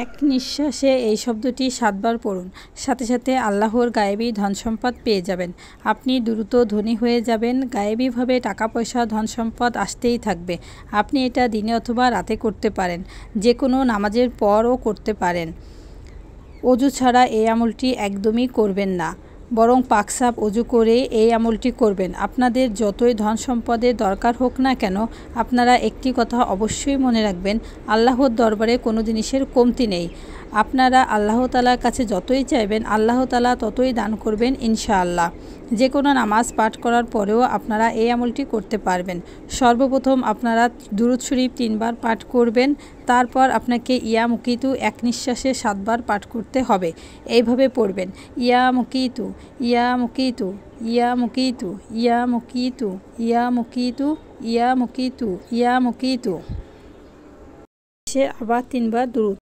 এক নিঃশ্বাসে এই শব্দটি 7 বার পড়ুন। সাথে সাথে আল্লাহর গায়েবী ধনসম্পদ পেয়ে যাবেন। আপনি দ্রুত ধনী হয়ে যাবেন। গায়েবীভাবে টাকা পয়সা ধনসম্পদ আসতেই থাকবে। আপনি এটা দিনে অথবা রাতে করতে পারেন। যে কোনো নামাজের পরও করতে পারেন। অজু ছাড়া এই আমলটি একদমই করবেন না, বরং পাকসাপ অজু করে এই আমলটি করবেন। আপনাদের যতই ধন সম্পদের দরকার হোক না কেন, আপনারা একটি কথা অবশ্যই মনে রাখবেন, আল্লাহর দরবারে কোনো জিনিসের কমতি নেই। আপনারা আল্লাহ তাআলার কাছে যতই চাইবেন, আল্লাহ তাআলা ততই দান করবেন ইনশাআল্লাহ। যে কোনো নামাজ পাঠ করার পরেও আপনারা এই আমলটি করতে পারবেন। সর্বপ্রথম আপনারা দুরূদ শরীফ 3 বার পাঠ করবেন। তারপর আপনাকে ইয়া মুকিতু এক নিঃশ্বাসে 7 বার পাঠ করতে হবে। এইভাবে পড়বেন, ইয়া মুকিতু, ইয়া মুকিতু, ইয়া মুকিতু, ইয়া মুকিতু, ইয়া মুকিতু, ইয়া মুকিতু, ইয়া মুকিতু। সে আবার 3 বার দুরূদ।